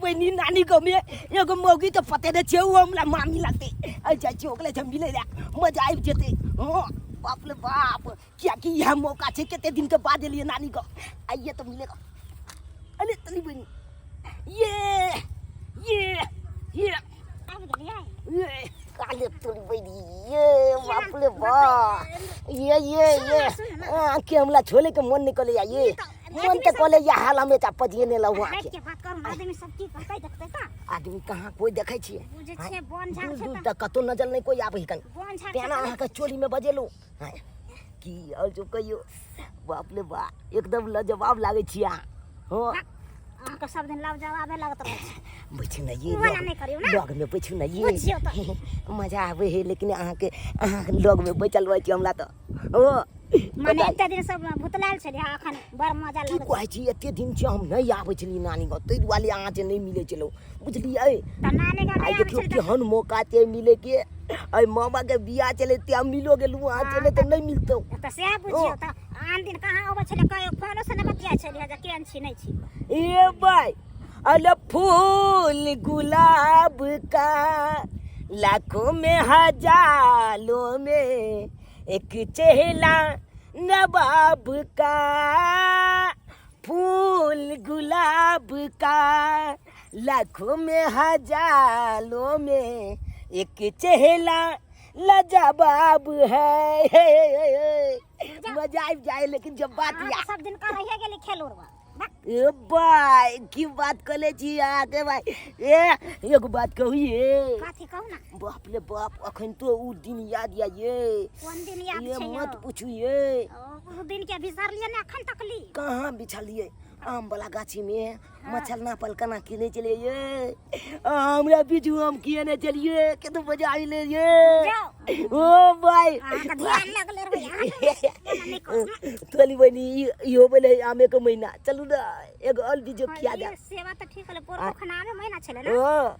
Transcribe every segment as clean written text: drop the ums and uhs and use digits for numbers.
बहिनी नानी को में एगो मौगी तो पते न छे वो हमरा मामी लागते आई जाय छी ओकले हम मिले मजा आबि जेते हां बाप रे बाप क्या कि यह मौका छे केते दिन के बाद एलिए नानी को आइए तो मिलेगा अरे तली बहिनी ये काले तोरी बहिनी ये बाप रे बाप ये के हमला छोले के मन निकले ये मन तो कोले या हाल हमें ता पजिए ने लहुआ के बात कर आदमी सब की करतै देखतै का आदमी कहां कोई देखै छिए बुझे छे बोन झाड़ दूर दूर तक कतो नजर नहीं कोई आबै कन बोन झाड़ तेना अहाँ के चोली में बजेलु की और जो कहियो बाप रे बा एकदम लाजवाब लागे छिया हो अहाँ के सब दिन लाजवाबे लागत रहै छै बैठू न ये मना नहीं करियो ना लग में बैठू न ये बुझियो त मजा आवे है लेकिन अहाँ के लग में बैठल रह छी हमरा त हो माने एते दिन सब भुतलाल छली अखन बड़ मजा की लागत कहै छी एते दिन से हम नहीं आबै छली नानी को तै दुआरे अहाँ जे नहीं मिले चलो बुझलिए त नानी का आई नहीं देखियो केहन मौका ते मिले के आई मामा के बियाह चले ते हम मिलो गेलु अहाँ चले त नहीं मिलतो त से बुझियो त आन दिन कहां आबै छले कहियो फोनो से न बतिया छली जे केन छी नहीं छी ए भाई अल फूल गुलाब का लाखों में हजारों में एक चेहरा नवाब का फूल गुलाब का लाखों में हजारों में एक चेहरा लाजवाब है मजा आ जाए लेकिन जब बात सब दिन का रहिए गेली खेलुरवा ए भाई की बात कले छी आके भाई ए एगो बात कहिए काथी कहू ना बाप रे बाप अखन तो उ दिन याद या ये कोन दिन याद ये छै मत पूछू ये उ दिन के बिसर लिए ने अखन तक ली कहां बिछलिए आम वाला गाछी में मछल ना पलकना किने चले ये हमरा बिजू हम किए ने चलिए के तो बजा ले ये ओ भाई का ध्यान लगले रहे तोली बनी इहो बोले आमे के महीना चलू ना एगो और बिजू खिया दे सेवा त ठीक हले पोर खना में महीना छले ना ओ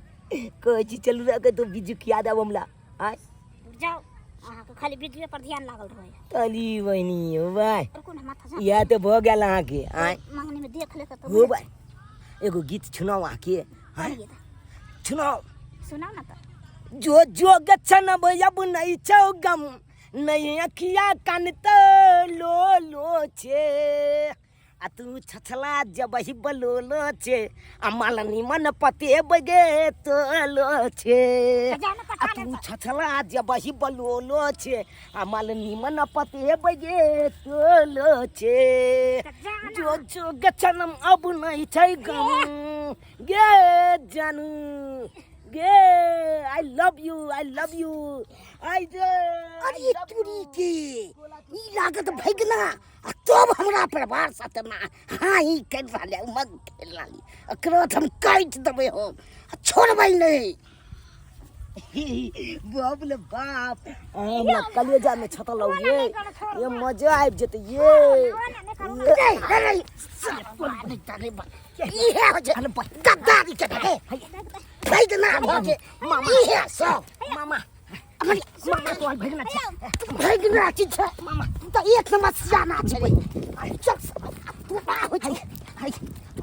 कहै छी चलू ना के तो बिजू खिया दे हमला आय जाओ अहाँ के खाली बिजुए पर ध्यान लागल रहे तली बनी ओ भाई कोन माथा जा या तो भ गेल अहाँ के आय मंगनी में देख ले त हो भाई एगो गीत सुनाओ आके सुनाओ सुनाओ ना त जो जो गच्छन अब नहीं छौ गम नहीं अखिया कान तो लो लो छे आ तू छछला जब ही बलोलो छे अमाल निमन पते बगे तो लो छे आ तू छछला जब ही बलोलो छे अमाल निमन पते बगे तो लो छे जो जो गच्छन अब नहीं छै गम गे जानू गे आई लव यू आई जे अरे तुरी के ई लागत भगना तब हमरा परिवार साथे ना हां ई कर रहले मग खेल लाली अकरो हम काट देबे हम छोड़बै नहीं बाप रे बाप हमरा कलेजा में छतल ये मजा आबि जेते ये अरे ई है हो जे गद्दारी के भगना भगे मामा ई है सो मामा मामा तो भगना छी मामा तो एक समस्या ना छै चल तू बा हो छै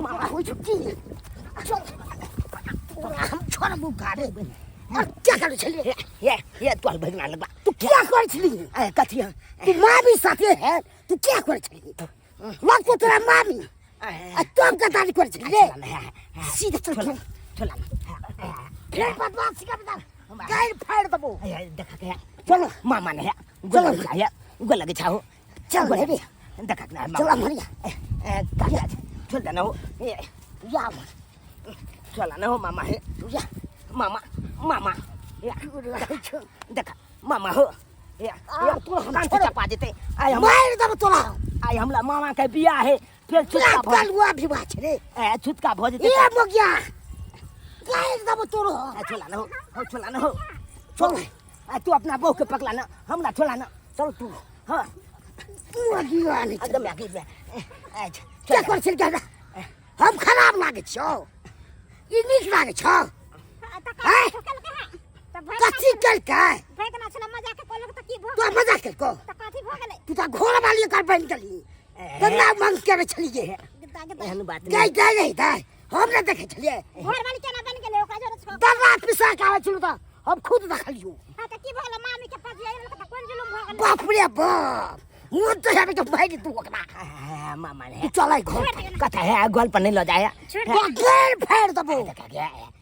मामा हो छुट्टी चल हम छोड़बू गाड़े क्या कर छली ये तोल भगना लगबा तू क्या कर छली कथिया तू मामी साथे है तू क्या कर छली मत तो तेरा मामी तुम का दादी कर छली सीधा चल चला फिर बदमाश का बता गाइड फाड़ दबो देखा के चलो मामा ने चलो है गोल लगे छाओ चल रे देखा के चलो मरिया काका चल देना हो या चला ना हो मामा है या मामा या देखा मामा हो या तू हम कान छोड़ चपा देते आई हम मार दब तोला आई हमला मामा के बियाह है फिर छुटका भ कलुआ भी बात रे छुटका भ जेते ये मोगिया गाइड दब तोरो चला ना हो चला ना हो चल तू अपना बहू के पकला ना हमला छोला ना चल तू हां मोगिया नहीं एकदम आगे क्या कर छल क्या हम खराब लागे छो ई नीक लागे छो कथी कर के भगना छले मजाक कोलक त की भ तू मजाक कर को त कथी भ गेलै तू तो घोड़ा वाली कर बन चली तन्ना मंग के छली गे एहन बात गई गई गई हम नहीं देखे छलिए घर वाली केना बन गेलै ओकरा जरे छो दर्रा पिसा के आवे छलु त हम खुद देखलियो हां त की भला मामी के पास जाई त कोन जुलुम भ गेलै बाप रे बाप वो तो है तो भाई तू ओकरा मामा ने चल घर कथा है गोल पर नहीं लो जाया गेर फेर दबो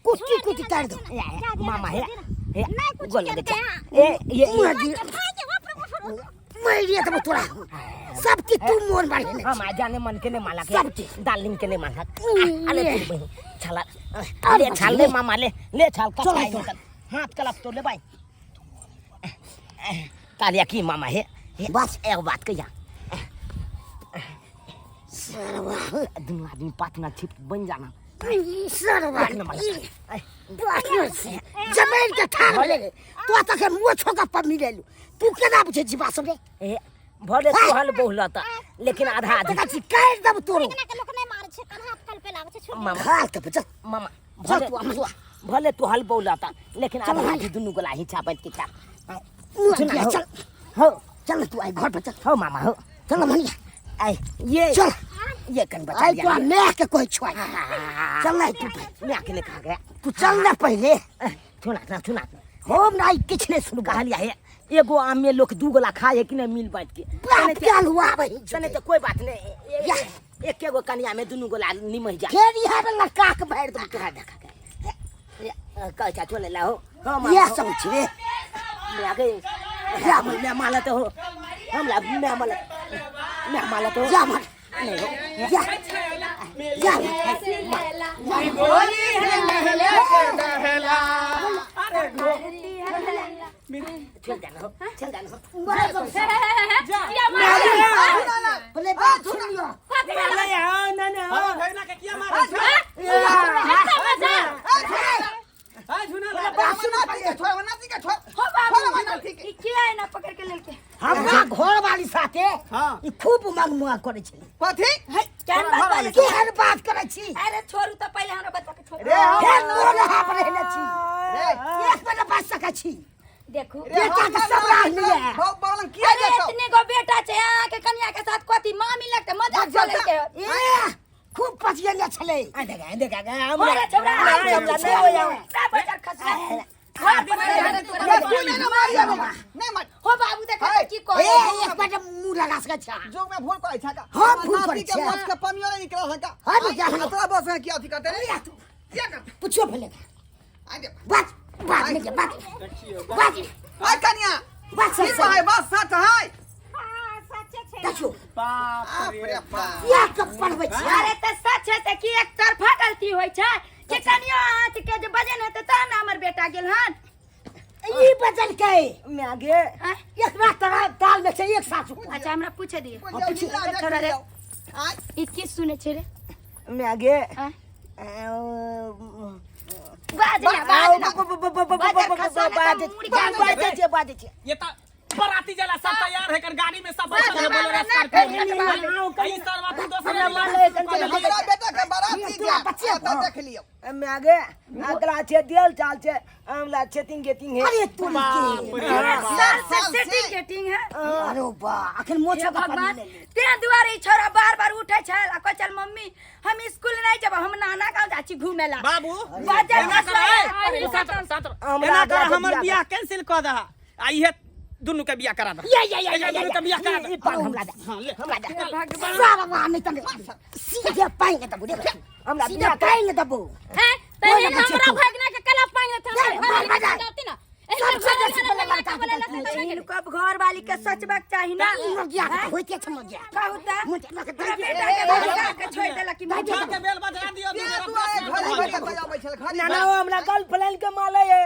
कुटी कुटी कर दो मामा है नहीं कुछ गोल करते लगे हैं ये मैं ये तो तोरा सबकी तू मोर मारे ने हम आ जाने मन के ने माला के सबकी दालिम के ने माला अरे तू बहन छाला ले छाल ले मामा ले छाल का हाथ कलप तो ले भाई तालिया की मामा है बस एक बात कहिया सरवा दोनों आदमी पार्टनरशिप बन जाना सरवा जमीन के ठार ले तो तक मुंह छोका पर मिले तू केना बुझे जीवा सबे ए भले तो हल बहुलता लेकिन आधा आधी कथि काट दब तोरो केना के लोक नहीं मारे छै कन्हा कल पे लागे छै छोड़ मामा खा के बच मामा चल तू हम भले तो हल बहुलता लेकिन आधा आधी दोनों गोला ही छापत के खा चल हो चल तू आई घर पर चल हो मामा हो चल मनी आई ये चल ये कन बचा आई तो मैं के कोई छोड़ चल नहीं तू मैं अकेले खा गया तू चल ना पहले सुना हम नहीं किछ नहीं सुन कहलिया है एगो आम में लोग दू गोला खाए कि नहीं मिल बांट के क्या हुआ भाई तने तो कोई बात नहीं एक एगो कनिया में दोनों गोला निमह जा फिर यहां पे लटका के बैठ दो तोरा देखा के कहता चले ला हो ये सब छे मैं आ गई मैं माला तो हो हम ला मैं माला तो जा मत नहीं हो जा जा बोली है महले के दहला अरे चल जाना हो बोले बात सुन लियो नहीं आओ ना हम भैना के किया मारे हां सुना बात सुना थोड़ा वना दी के छोड़ हो बाबू ई के आइ ना पकड़ के लेके हमरा घर वाली साथे हां ई खूब मंगमुआ करे छै कथी है केहन बात बाले केहन बात करे छी अरे छोड़ू त पहिले हमरा बच्चा के छोड़ रे केहन मोर हाथ रहले छी रे एक बेटा बच सके छी देखू बेटा के सब राह लिया बहुत बोलन किया अरे जातो इतने गो बेटा छै अहाँ के कन्या के साथ कथी मामी लगते मजाक चले के ए खूब पचिया छले देखा अरे छोरा नहीं हो जाओ सब बच्चा खसरा नहीं मत हो बाबू देखा की ए करे एक बेटा मुंह लगा सके छ जोग में भूल कोई छका हाँ, भूल नाती कोई के छा। बस के पनियो नहीं निकल सका हाँ, तो क्या है? तोरा बस में किया थी कहते रे क्या कर पूछो पहले आगे बात नहीं के बात आ कन्या बात की सही भाई बस सच है हां सच्चे छै देखो बाप रे बाप या कब पढ़बै छी अरे त सच है त की एक तरफा गलती होय छै के कनियो हाथ के जे बजन हेते त ना हमर बेटा गेल हन ई बचल के मैं आगे एक बात तरह दाल में से एक सासु अच्छा हमरा पूछे दिए छोड़ा रे ई की सुने छै रे मैं आगे बाज ना बाजे ये तो बराती जला सब तैयार है कर गाड़ी में सब बैठल है बोलेरो स्कॉर्पियो ई सरवा तू दोसर हमरा बेटा के बाराती जा बच्चे तो देख लियो मैं आगे अगला छे दियल चाल छे हमला चेटिंग गेटिंग है अरे तू साल से सेटिंग गेटिंग है अरे बा अखन मोछा का भगवान पानी ले ते दुआरे छोरा बार-बार उठै छै आ कहै चल मम्मी हम स्कूल नहीं जब हम नाना गांव जाची घूमे ला बाबू बाजे एना कर एना कर हमर बियाह कैंसिल कर दहा आ इहे दुनु के बियाह करा दे दुनु के बियाह करा दे हमला दे हां ले भगवान सारा वाह नहीं तने सीधे पाएंगे तब देख हमला सीधे पाएंगे तब है ते हमरा भगना के कला पाएंगे था जाती ना इनको अब घर वाली के सच बात चाहिए ना मगिया होइते छ मगिया कहूता मुझे बेटा के भगा के छोड़ देला कि उठा के बेल बजा दियो तू आए घरे घरे तो बैठल घरे ना ना हमला गर्लफ्रेंड के माले है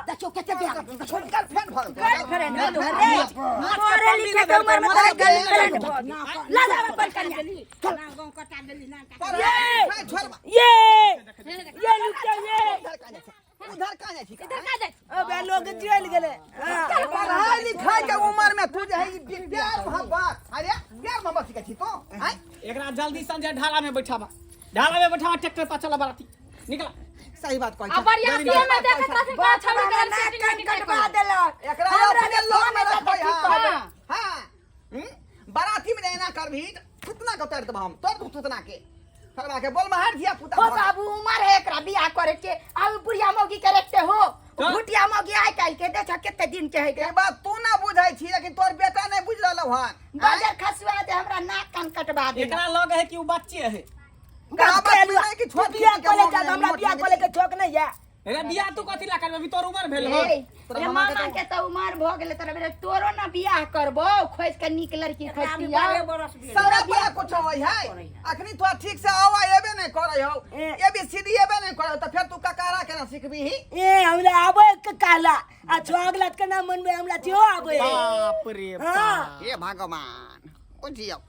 देखो कैसे दे छोड़ कर फैन भर गर्लफ्रेंड रे पढ़े लिखे के उम्र में तो गर्लफ्रेंड ला जा पर कर पर छोड़ ये लुटा ये उधर कहां छी इधर का दे अबे लोग जेल गेले पढ़ाई लिखाई के उम्र में तू जे है प्यार मोहब्बत अरे प्यार मोहब्बत सीखे छी तो हैं एकरा जल्दी संजय ढाला में बैठावा ट्रैक्टर पर चला बराती निकला सही बात कहै अब बढ़िया फिल्म में देखत रह का छौड़ी के सेटिंग में कटवा देला एकरा अपने लोग में रखै हां बाराती में रहना करभी कितना के उतार देब हम तोर उतना के खड़ा के बोल मार दिया पुता हो बाबू उमर है एकरा बियाह करे के अब बुढ़िया मौगी के रखते हो तो? भुटिया मौगी आइ काल के देख केते दिन के है के बात तू ना बुझाई छी लेकिन तोर बेटा नहीं बुझ रहलो हन बाजार खसवा दे हमरा नाक कान कटवा दे एकरा लग है कि उ बच्चे है कहाँ बात तू नहीं कि छोट बिया के कोले मोह जा में हमरा मोट बिया लगे। कोले के छोक नहीं है अरे बियाह तू कथी ला करबे अभी तोर उम्र भेल हो तोरा रे मामा मामा के के तो उमर भ गेले तोरा बेटा तोरो ना बियाह करबो खोज के निक लड़की खोजतिया सारा बड़ा कुछ होई है अखनी तो ठीक से आवा एबे नहीं करे हो ये भी सीधी एबे नहीं करे तो फिर तू ककारा केना सीखबी ही ए हमरा आबे के कहला आ छोगलत के ना मन में हमरा थियो आबे बाप रे हाँ। बाप हे भगवान ओ जियो